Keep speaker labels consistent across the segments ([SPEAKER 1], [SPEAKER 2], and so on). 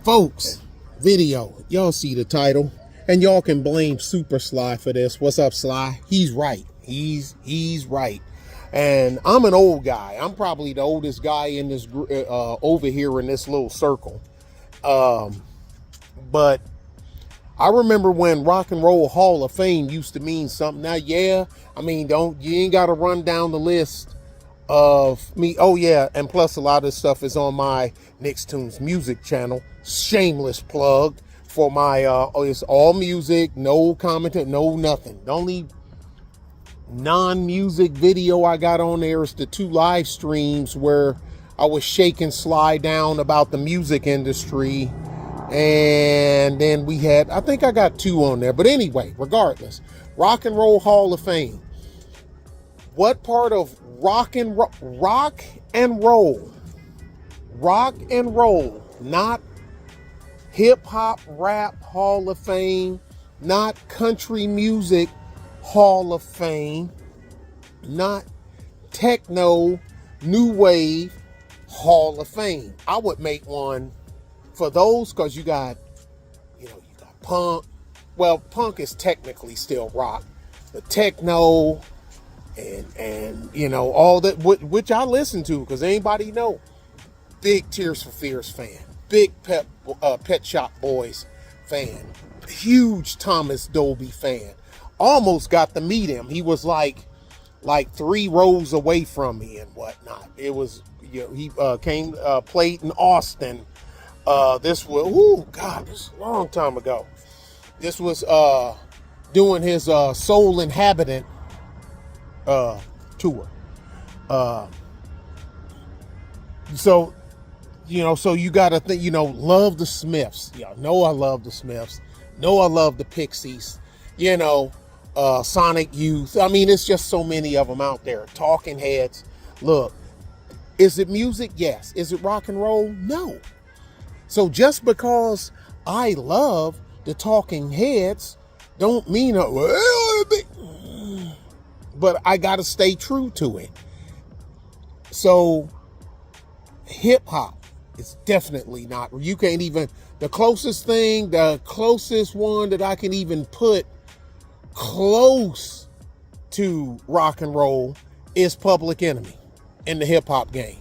[SPEAKER 1] Folks, video, y'all see the title, and y'all can blame Super Sly for this. What's up, Sly? He's right. He's right. And I'm an old guy. I'm probably the oldest guy in this over here in this little circle. But I remember when Rock and Roll Hall of Fame used to mean something. Now, yeah, I mean, you ain't got to run down the list of me. Oh yeah, and plus a lot of this stuff is on my Nicktoons music channel. Shameless plug for my it's all music, no comment, no nothing. The only non-music video I got on there is the 2 live streams where I was shaking Sly down about the music industry. And then we had, I think I got 2 on there. But anyway, regardless, Rock and Roll Hall of Fame. What part of rock and roll, not hip hop rap Hall of Fame, not country music Hall of Fame, not techno, new wave Hall of Fame? I would make one for those, because you got punk. Well, punk is technically still rock, but techno and all that, which I listen to, because anybody know, big Tears for Fears fan, big Pet Shop Boys fan, huge Thomas Dolby fan. Almost got to meet him. He was like 3 rows away from me and whatnot. It was, he played in Austin. This was, this was a long time ago. This was doing his Soul Inhabitant tour. So you gotta think, love the Smiths. Y'all know I love the Smiths. Know I love the Pixies. Sonic Youth. I mean, it's just so many of them out there. Talking Heads. Look, is it music? Yes. Is it rock and roll? No. So just because I love the Talking Heads don't mean but I gotta stay true to it. So hip hop is definitely not. You can't even, the closest one that I can even put close to rock and roll is Public Enemy in the hip hop game.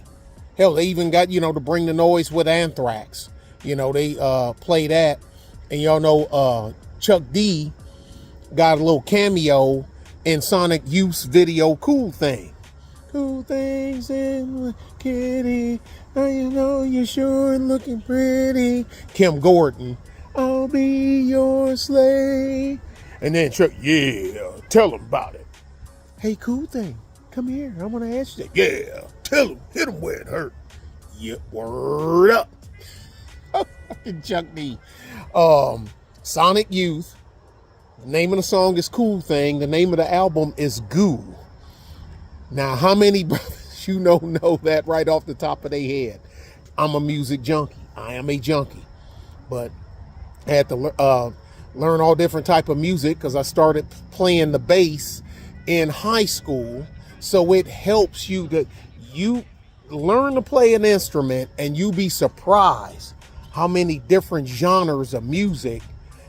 [SPEAKER 1] Hell, they even got, to Bring the Noise with Anthrax. They play that. And y'all know Chuck D got a little cameo in Sonic Youth's video Cool Thing. Cool things in kitty. Now you're sure looking pretty. Kim Gordon, I'll be your slave. And then Chuck, yeah, tell him about it. Hey, Cool Thing, come here. I want to ask you that. Yeah, tell him, hit him where it hurt. Yeah, word up. Chuck D. Sonic Youth. The name of the song is Cool Thing. The name of the album is Goo. Now, how many brothers know that right off the top of their head? I'm a music junkie. I am a junkie. But I had to learn all different type of music because I started playing the bass in high school. So it helps you learn to play an instrument, and you be surprised how many different genres of music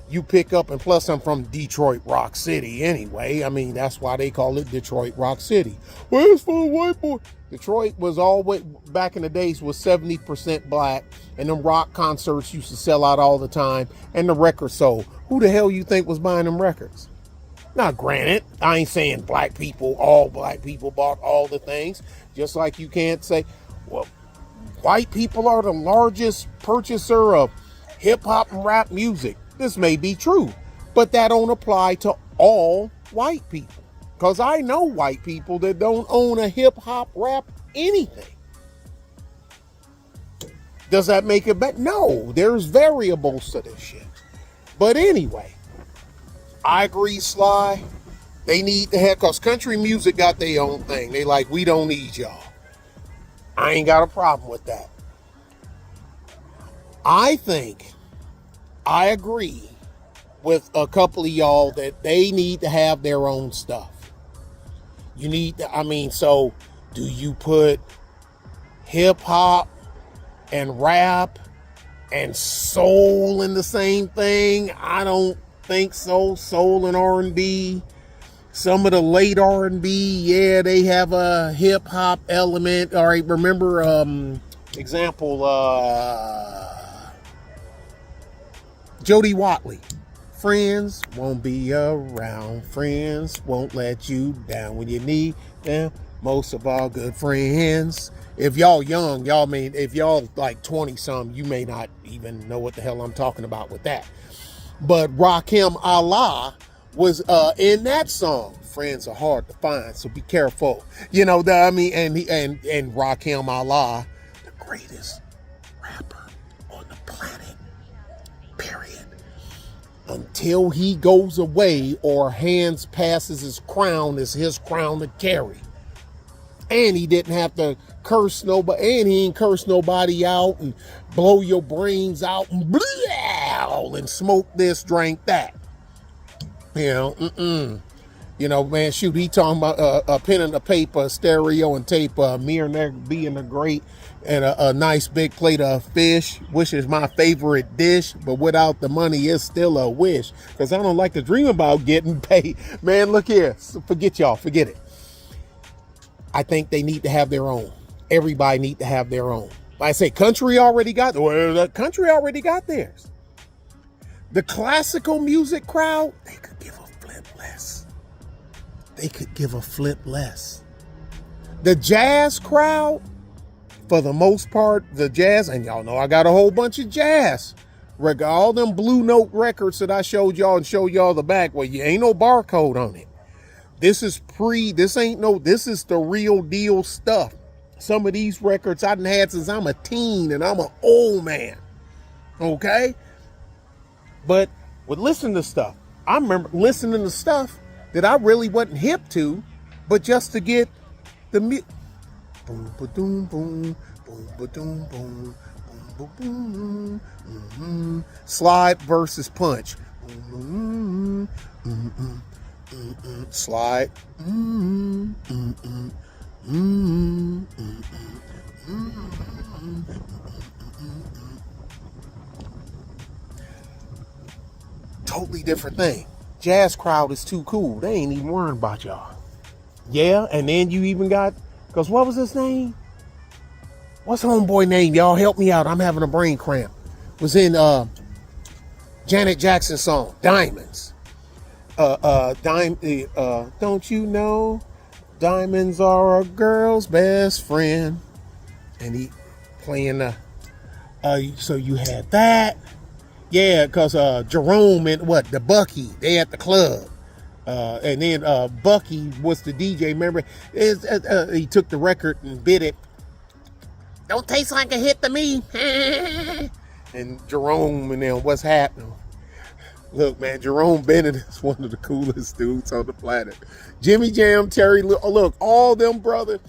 [SPEAKER 1] you pick up. And plus, I'm from Detroit Rock City anyway. I mean, that's why they call it Detroit Rock City. Well, it's for a white boy. Detroit was always, back in the days, was 70% black, and them rock concerts used to sell out all the time, and the record sold. Who the hell you think was buying them records? Now, granted, I ain't saying all black people bought all the things, just like you can't say, well, white people are the largest purchaser of hip hop and rap music. This may be true, but that don't apply to all white people. Because I know white people that don't own a hip hop rap anything. Does that make it better? No, there's variables to this shit. But anyway, I agree, Sly. They need to have, because country music got their own thing. They like, we don't need y'all. I ain't got a problem with that. I agree with a couple of y'all that they need to have their own stuff. You need to, so do you put hip hop and rap And soul in the same thing? I don't think so. Soul and R&B. Some of the late R&B, yeah, they have a hip hop element. All right, remember, example, Jody Watley. Friends won't be around. Friends won't let you down when you need them. Most of all, good friends. If y'all young, if y'all like 20 some, you may not even know what the hell I'm talking about with that. But Rakim Allah was in that song. Friends are hard to find, so be careful. You know that I mean, and Rakim Allah, the greatest rapper on the planet. Period. Until he goes away or hands passes his crown, is his crown to carry. And he didn't have to curse nobody, and he ain't curse nobody out and blow your brains out and blah, and smoke this, drink that. You know, man, shoot, he talking about a pen and a paper, a stereo and tape, me and there being a great and a nice big plate of fish, which is my favorite dish, but without the money, it's still a wish, because I don't like to dream about getting paid. Man, look here, forget it. I think they need to have their own. Everybody need to have their own. Like I say, country already got theirs. The classical music crowd, they could give a flip less. The jazz crowd, for the most part, the jazz, and y'all know I got a whole bunch of jazz. All them Blue Note records that I showed y'all and showed y'all the back, well, you ain't no barcode on it. This is this is the real deal stuff. Some of these records I done had since I'm a teen and I'm an old man. Okay? But with listening to stuff, I remember listening to stuff that I really wasn't hip to, but just to get the boom, ba-doom, boom, boom, ba-doom, boom, boom, boom, boom, slide versus punch. Slide. Totally different thing. Jazz crowd is too cool. They ain't even worrying about y'all. Yeah, and then you even got, because what was his name? What's homeboy name? Y'all help me out. I'm having a brain cramp. Was in Janet Jackson's song, Diamonds. Don't you know diamonds are a girl's best friend? And he playing so you had that. Yeah, because Jerome and the Bucky, they at the club. And then Bucky was the DJ. Remember, he took the record and bit it. Don't taste like a hit to me. And Jerome and them, what's happening? Look, man, Jerome Bennett is one of the coolest dudes on the planet. Jimmy Jam, Terry Lewis, look, all them brothers.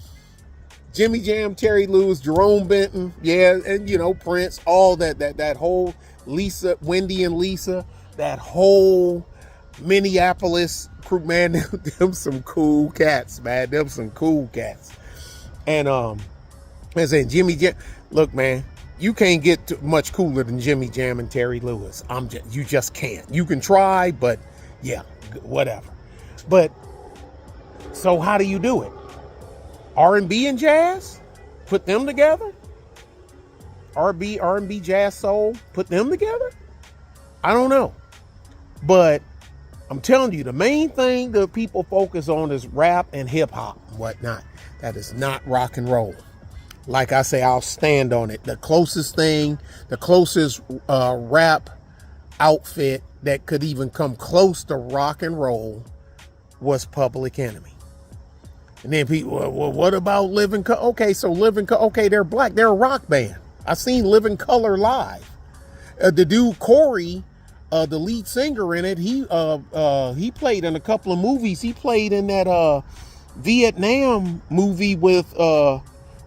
[SPEAKER 1] Jimmy Jam, Terry Lewis, Jerome Benton, yeah, and Prince, all that whole Lisa, Wendy and Lisa, that whole Minneapolis crew, man, them some cool cats, man. Them some cool cats. And as in Jimmy Jam, look, man, you can't get much cooler than Jimmy Jam and Terry Lewis. You just can't. You can try, but yeah, whatever. But so how do you do it? R&B and jazz? Put them together? R&B, jazz, soul? Put them together? I don't know. But I'm telling you, the main thing that people focus on is rap and hip hop and whatnot. That is not rock and roll. Like I say, I'll stand on it. The closest rap outfit that could even come close to rock and roll was Public Enemy. And then people, well, what about Living Colour? Okay, so okay, they're black. They're a rock band. I seen Living Colour live. The dude Corey, the lead singer in it, he played in a couple of movies. He played in that Vietnam movie with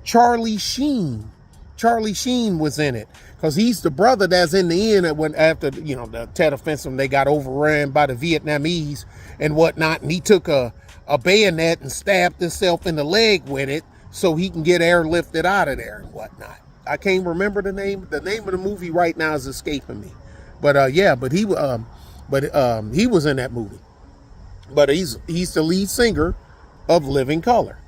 [SPEAKER 1] Charlie Sheen. Charlie Sheen was in it because he's the brother that's in the end after the Tet Offensive, they got overrun by the Vietnamese and whatnot, and he took a bayonet and stabbed himself in the leg with it so he can get airlifted out of there and whatnot. I can't remember the name. The name of the movie right now is escaping me. But he was in that movie. But he's the lead singer of Living Color.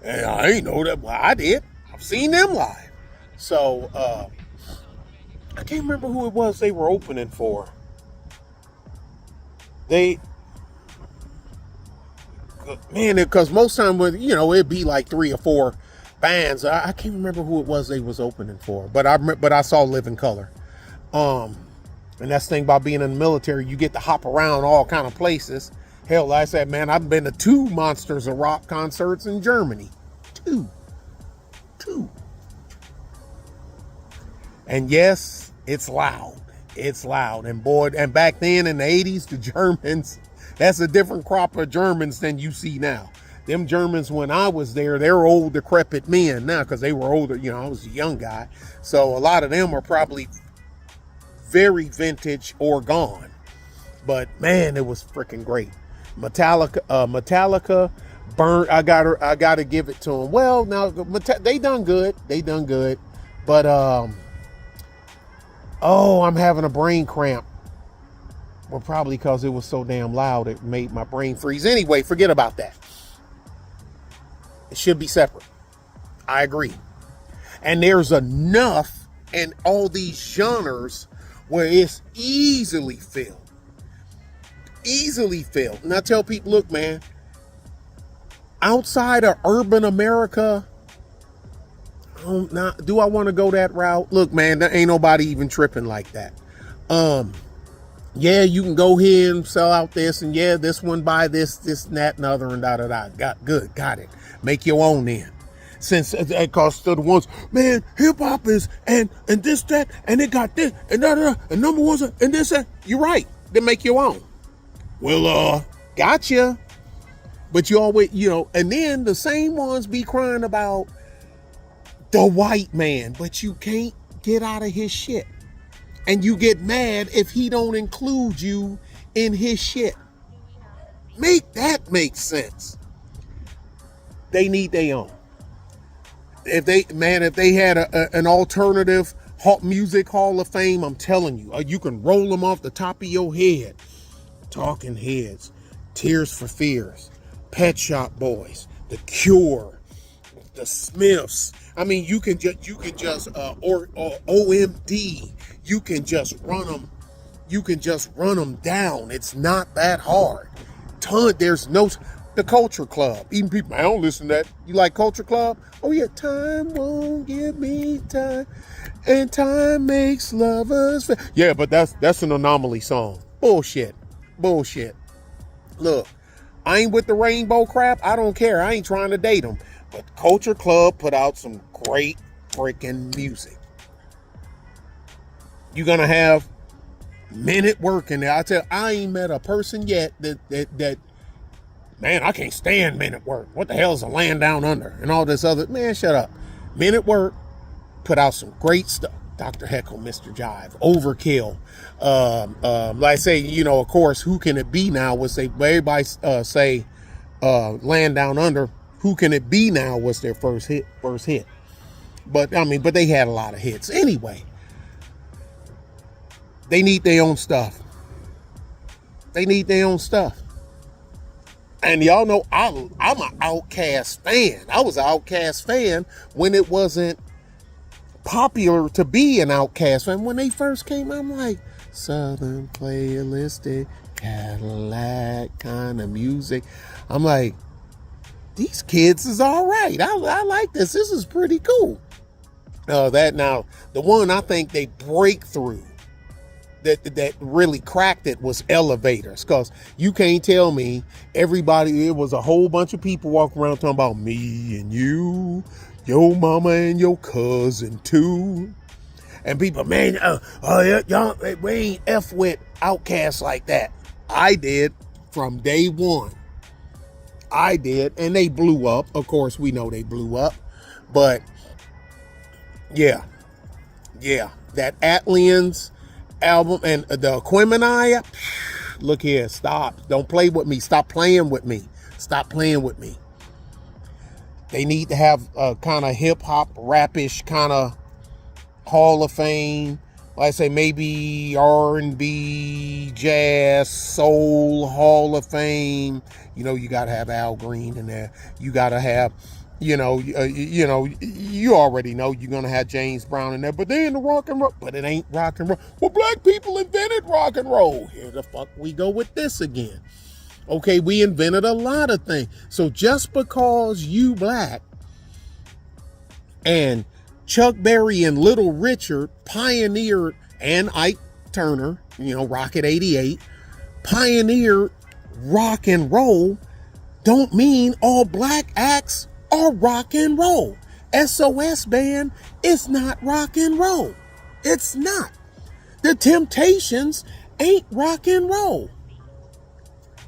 [SPEAKER 1] And I ain't know that. Well, I did. I've seen them live. So I can't remember who it was they were opening for. Because most time when it'd be like 3 or 4 bands. I can't remember who it was they was opening for, but I saw Living Color. And that's the thing about being in the military, you get to hop around all kind of places. Hell, like I said, man, I've been to 2 Monsters of Rock concerts in Germany. 2. And yes, it's loud. It's loud. And boy, and back then in the 80s, the Germans, that's a different crop of Germans than you see now. Them Germans, when I was there, they're old, decrepit men now because they were older. I was a young guy. So a lot of them are probably very vintage or gone. But man, it was freaking great. Metallica, Burn. I gotta give it to them. Well, now they done good. But I'm having a brain cramp. Well, probably because it was so damn loud, it made my brain freeze. Anyway, forget about that. It should be separate. I agree. And there's enough in all these genres where it's easily filled. And I tell people, look, man, outside of urban America, do I want to go that route? Look, man, there ain't nobody even tripping like that. Yeah, you can go here and sell out this, and yeah, this one buy this, and that, and other, and da-da-da. Got it. Make your own then. Since that costs the ones, man, hip-hop is, and this, that, and it got this, and da-da-da, and number ones, and this, that. You're right. Then make your own. Well, gotcha. But you always, and then the same ones be crying about the white man, but you can't get out of his shit. And you get mad if he don't include you in his shit. Make that make sense. They need their own. If they had an alternative music hall of fame, I'm telling you, you can roll them off the top of your head. Talking Heads, Tears for Fears, Pet Shop Boys, The Cure, The Smiths. I mean, you can just or OMD. You can just run them. You can just run them down. It's not that hard. There's no the Culture Club. Even people, I don't listen to that. You like Culture Club? Oh yeah, time won't give me time, and time makes lovers. Yeah, but that's an Anomaly song. Bullshit. Look, I ain't with the rainbow crap. I don't care. I ain't trying to date them. But Culture Club put out some great freaking music. You're gonna have Men at Work in there. I ain't met a person yet that man, I can't stand Men at Work. What the hell is a Land Down Under and all this other? Man, shut up. Men at Work put out some great stuff. Dr. Heckle, Mr. Jive, Overkill. Like I say, of course, Who Can It Be Now was everybody say Land Down Under. Who Can It Be Now was their first hit. But they had a lot of hits. Anyway, they need their own stuff. And y'all know I'm an Outkast fan. I was an Outkast fan when it wasn't popular to be an Outkast fan. When they first came, I'm like, Southern playlistic, Cadillac kind of music. I'm like, these kids is all right. I like this. This is pretty cool. The one I think they break through that really cracked it was Elevators, because you can't tell me it was a whole bunch of people walking around talking about me and you, your mama and your cousin too. And people, man, y'all, we ain't F with Outkast like that. I did from day one. I did, and they blew up. Of course, we know they blew up. But, yeah. That Atlians album and the Aquemini, look here, stop. Don't play with me. Stop playing with me. They need to have a kind of hip-hop, rap-ish kind of Hall of Fame. Like I say, maybe R&B, jazz, soul, Hall of Fame. You know, you got to have Al Green in there. You got to have, you already know you're going to have James Brown in there. But they in the rock and roll. But it ain't rock and roll. Well, black people invented rock and roll. Here the fuck we go with this again. Okay, we invented a lot of things. So just because you black and Chuck Berry and Little Richard pioneered, and Ike Turner, Rocket 88, pioneered rock and roll, don't mean all black acts are rock and roll. SOS Band is not rock and roll. It's not. The Temptations ain't rock and roll.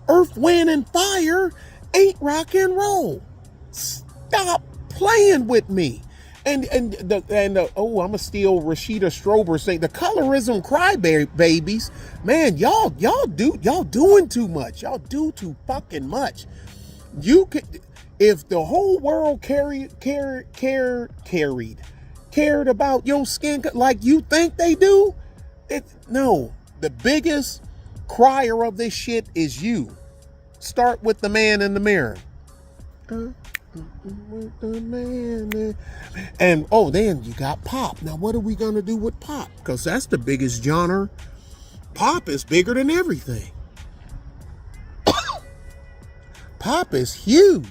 [SPEAKER 1] Earth, Wind, and Fire ain't rock and roll. Stop playing with me. And I'm gonna steal Rashida Strober saying the colorism crybabies. Man, y'all doing too much. Y'all do too fucking much. You could, if the whole world cared about your skin like you think they do, no. The biggest crier of this shit is you. Start with the man in the mirror. And then you got pop. Now what are we gonna do with pop? Because that's the biggest genre. Pop is bigger than everything. Pop is huge.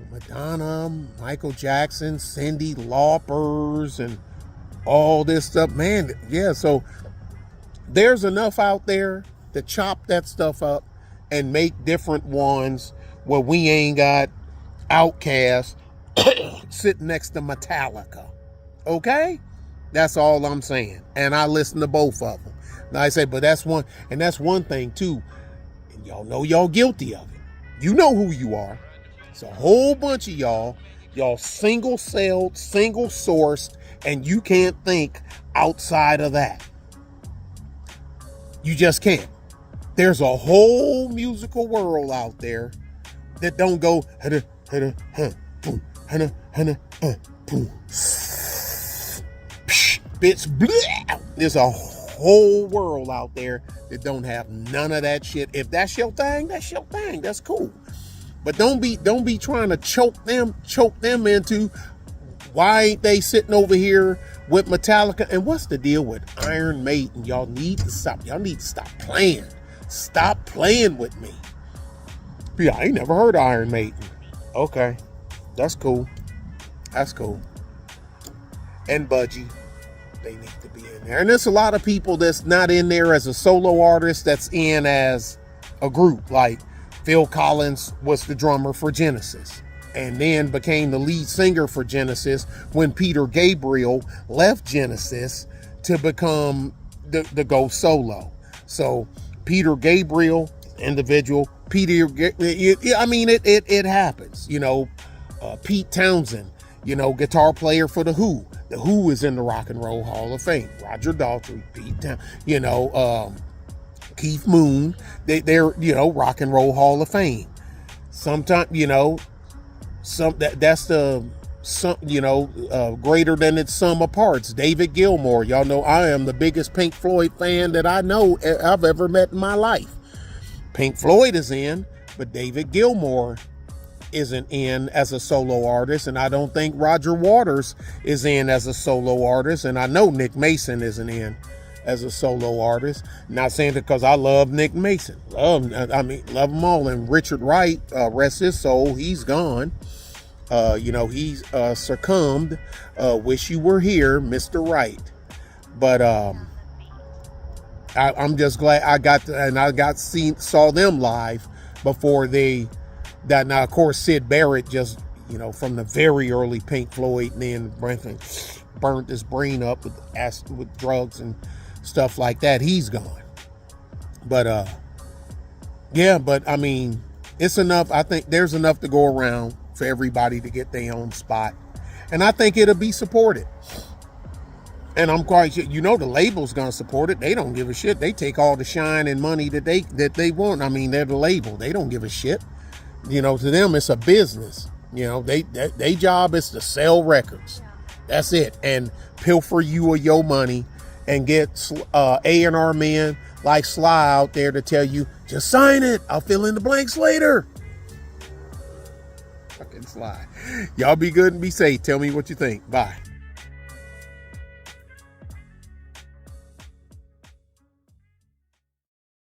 [SPEAKER 1] Madonna, Michael Jackson, Cyndi Laupers, and all this stuff. Man, yeah, so there's enough out there to chop that stuff up and make different ones where we ain't got Outkast sitting next to Metallica. Okay? That's all I'm saying. And I listen to both of them. Now I say, but that's one thing too. And y'all know y'all guilty of it. You know who you are. It's a whole bunch of y'all single-celled, single-sourced, and you can't think outside of that. You just can't. There's a whole musical world out there that don't go bitch. There's a whole world out there that don't have none of that shit. If that's your thing, that's your thing. That's cool. But don't be trying to choke them into why ain't they sitting over here with Metallica? And what's the deal with Iron Maiden? Y'all need to stop. Y'all need to stop playing. Stop playing with me. Yeah, I ain't never heard of Iron Maiden. Okay. That's cool. That's cool. And Budgie. They need to be in there. And there's a lot of people that's not in there as a solo artist that's in as a group. Like Phil Collins was the drummer for Genesis and then became the lead singer for Genesis when Peter Gabriel left Genesis to become the go solo. So Peter Gabriel, individual, it happens. Pete Townsend, guitar player for The Who. The Who is in the Rock and Roll Hall of Fame. Roger Daltrey, Pete Townsend, Keith Moon, they're Rock and Roll Hall of Fame. Sometimes, greater than its sum of parts. David Gilmour, y'all know I am the biggest Pink Floyd fan that I know I've ever met in my life. Pink Floyd is in, but David Gilmour isn't in as a solo artist, and I don't think Roger Waters is in as a solo artist, and I know Nick Mason isn't in as a solo artist. Not saying it because I love Nick Mason. Love them all. And Richard Wright, rest his soul, he's gone. He's succumbed. Wish you were here, Mr. Wright. But I'm just glad saw them live before they died. Now, of course, Syd Barrett just, from the very early Pink Floyd, and then burnt his brain up with drugs and stuff like that. He's gone. But it's enough. I think there's enough to go around for everybody to get their own spot. And I think it'll be supported. And I'm quite sure, the label's gonna support it. They don't give a shit. They take all the shine and money that they want. They're the label. They don't give a shit. To them, it's a business. Their job is to sell records. That's it. And pilfer you of your money and get A&R men like Sly out there to tell you, just sign it. I'll fill in the blanks later. Fucking Sly. Y'all be good and be safe. Tell me what you think. Bye.